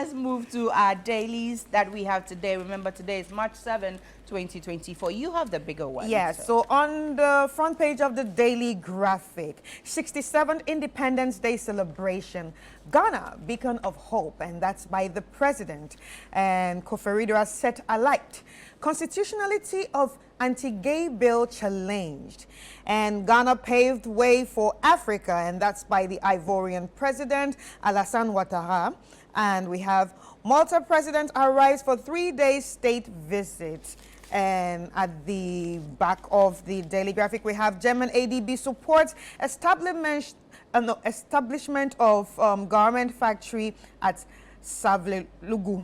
let's move to our dailies that we have today. Remember, today is March 7, 2024. You have the bigger one. Yes, so on the front page of the daily graphic, 67th Independence Day celebration, Ghana, beacon of hope, and that's by the president. And Koforidua set alight. Constitutionality of anti-gay bill challenged. And Ghana paved way for Africa, and that's by the Ivorian president, Alassane Ouattara. And we have Malta president arrives for 3-day state visit. And at the back of the daily graphic, we have German ADB supports establishment of garment factory at Savlelugu.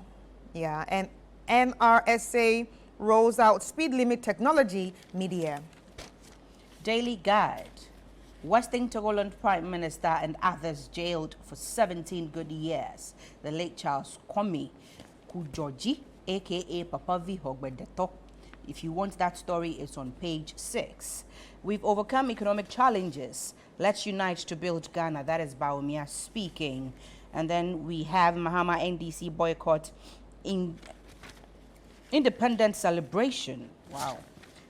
Yeah, and NRSA rolls out speed limit technology mid-year. Daily Guide. Western Togoland Prime Minister and others jailed for 17 good years. The late Charles Kwame Kujoji, a.k.a. Papa V. Hogbedeto. If you want that story, it's on page 6. We've overcome economic challenges. Let's unite to build Ghana. That is Baumia speaking. And then we have Mahama NDC boycott in independence celebration. Wow.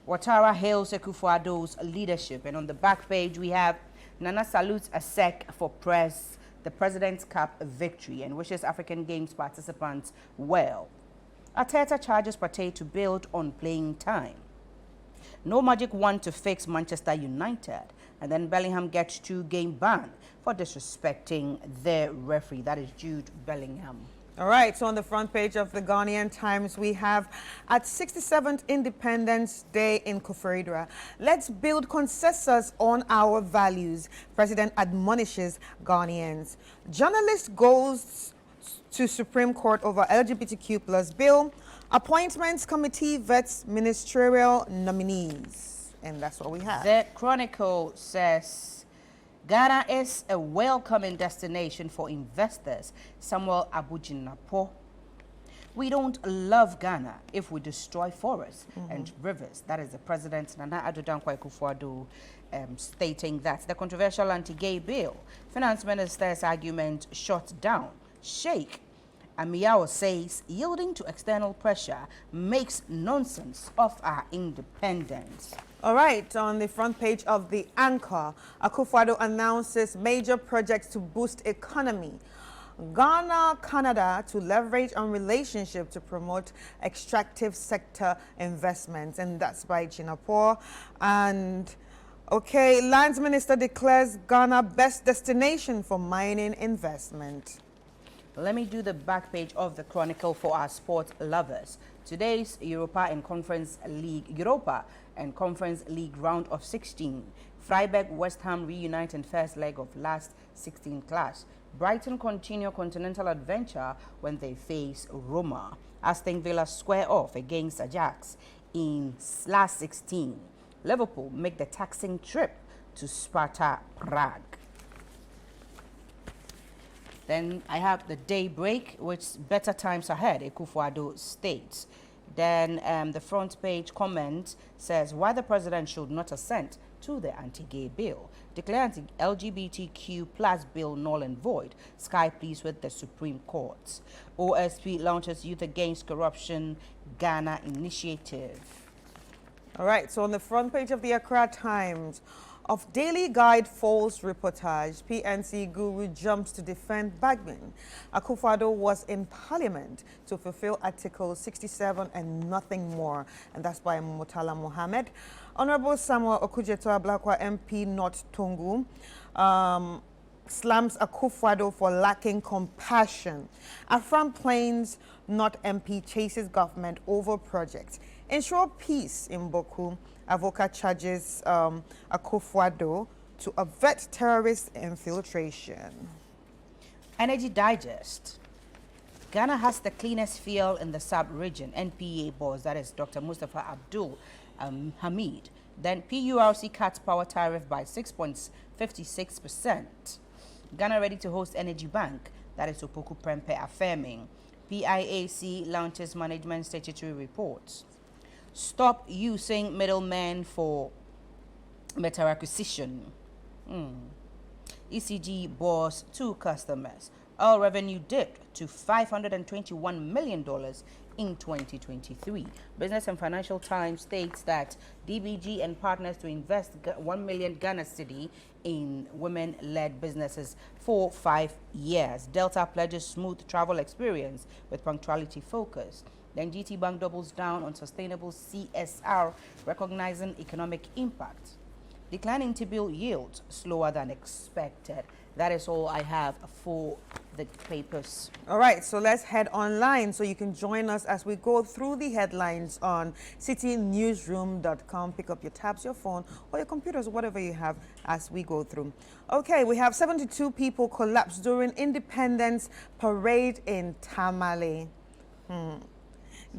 Ouattara hails Akufo-Addo's leadership. And on the back page, we have Nana salutes ASEC for the President's Cup victory and wishes African Games participants well. Arteta charges Partey to build on playing time. No magic wand to fix Manchester United. And then Bellingham gets 2-game ban for disrespecting their referee. That is Jude Bellingham. All right, so on the front page of the Ghanaian Times, we have at 67th Independence Day in Koforidua, let's build consensus on our values. President admonishes Ghanaians. Journalist goes to Supreme Court over LGBTQ plus bill. Appointments committee vets ministerial nominees. And that's what we have. The Chronicle says Ghana is a welcoming destination for investors. Samuel Abujinapo. We don't love Ghana if we destroy forests and rivers. That is the President Nana Addo Dankwa Akufo-Addo stating that. The controversial anti-gay bill. Finance Minister's argument shut down. Sheikh Amiyao says yielding to external pressure makes nonsense of our independence. All right, on the front page of the Anchor, Akufo-Addo announces major projects to boost economy. Ghana, Canada to leverage on relationship to promote extractive sector investments. And that's by Jinapur. And okay, Lands Minister declares Ghana best destination for mining investment. Let me do the back page of the Chronicle for our sport lovers. Today's Europa and Conference League round of 16. Freiburg West Ham reunite in first leg of last 16 clash. Brighton continue continental adventure when they face Roma. Aston Villa square off against Ajax in last 16. Liverpool make the taxing trip to Sparta Prague. Then I have the Daybreak, which better times ahead, Akufo-Addo states. Then the front page comment says why the president should not assent to the anti-gay bill. Declare anti-LGBTQ plus bill null and void. Sky pleads with the Supreme Court. OSP launches Youth Against Corruption Ghana initiative. All right, so on the front page of the Accra Times, of Daily Guide false reportage, PNC guru jumps to defend Bagman. Akufo-Addo was in Parliament to fulfill Article 67 and nothing more. And that's by Mutala Mohammed. Honorable Samuel Okudzeto-Ablakwa MP North Tongu slams Akufo-Addo for lacking compassion. Afram Plains North MP chases government over project. Ensure peace in Boku. Avoca charges Akufo-Addo to avert terrorist infiltration. Energy Digest. Ghana has the cleanest fuel in the sub-region. NPA boss, that is Dr. Mustafa Abdul Hamid. Then PURC cuts power tariff by 6.56%. Ghana ready to host Energy Bank. That is Opoku Prempe affirming. PIAC launches management statutory reports. Stop using middlemen for meter acquisition. ECG boss 2 customers. Oil revenue dipped to $521 million in 2023. Business and Financial Times states that DBG and partners to invest 1 million Ghana cedi in women-led businesses for 5 years. Delta pledges smooth travel experience with punctuality focus. Then GT Bank doubles down on sustainable CSR, recognizing economic impact. Declining T-bill yields slower than expected. That is all I have for the papers. All right, so let's head online so you can join us as we go through the headlines on citynewsroom.com. Pick up your tabs, your phone, or your computers, whatever you have as we go through. Okay, we have 72 people collapsed during Independence Parade in Tamale.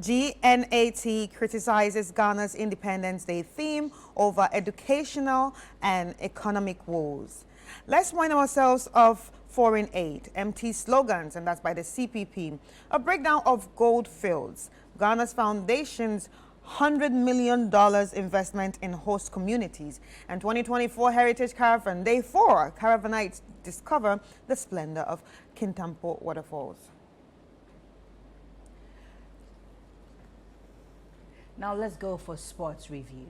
GNAT criticizes Ghana's Independence Day theme over educational and economic woes. Let's remind ourselves of foreign aid, empty slogans, and that's by the CPP. A breakdown of gold fields. Ghana's foundation's $100 million investment in host communities. And 2024 Heritage Caravan Day 4, caravanites discover the splendor of Kintampo waterfalls. Now let's go for sports review.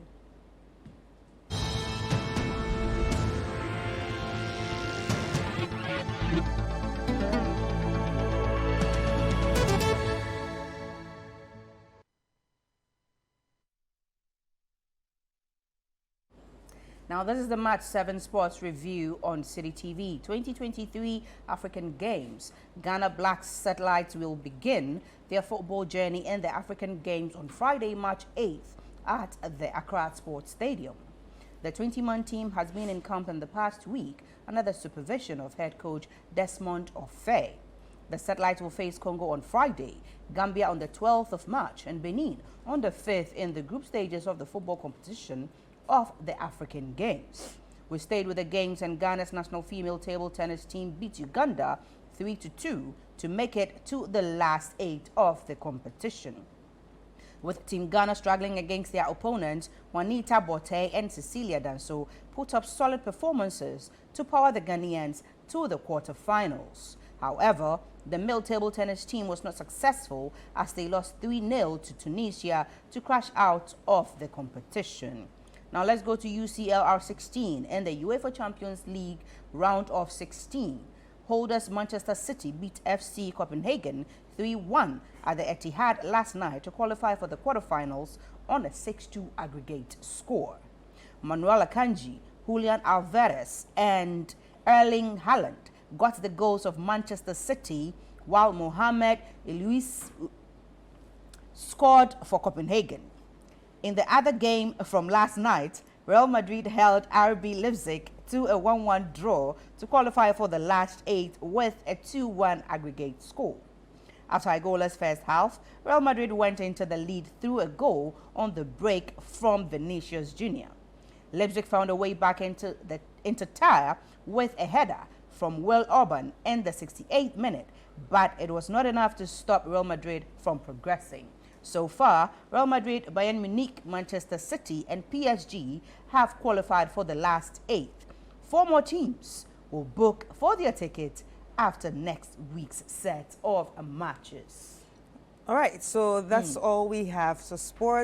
Now, this is the Match 7 Sports Review on Citi TV. 2023 African Games. Ghana Black Satellites will begin their football journey in the African Games on Friday, March 8th at the Accra Sports Stadium. The 20-man team has been in camp in the past week under the supervision of head coach Desmond Ofei. The Satellites will face Congo on Friday, Gambia on the 12th of March, and Benin on the 5th in the group stages of the football competition of the African Games. We stayed with the games, and Ghana's national female table tennis team beat Uganda 3-2 to make it to the last 8 of the competition. With Team Ghana struggling against their opponents, Juanita Bote and Cecilia Danso put up solid performances to power the Ghanaians to the quarterfinals. However, the male table tennis team was not successful as they lost 3-0 to Tunisia to crash out of the competition. Now let's go to UCL R16 and the UEFA Champions League round of 16. Holders Manchester City beat FC Copenhagen 3-1 at the Etihad last night to qualify for the quarterfinals on a 6-2 aggregate score. Manuel Akanji, Julian Alvarez and Erling Haaland got the goals of Manchester City, while Mohamed Elouis scored for Copenhagen. In the other game from last night, Real Madrid held RB Leipzig to a 1-1 draw to qualify for the last 8 with a 2-1 aggregate score. After a goalless first half, Real Madrid went into the lead through a goal on the break from Vinicius Jr. Leipzig found a way back into tie with a header from Will Orban in the 68th minute, but it was not enough to stop Real Madrid from progressing. So far, Real Madrid, Bayern Munich, Manchester City and PSG have qualified for the last 8. 4 more teams will book for their ticket after next week's set of matches. All right, so that's all we have. So sports.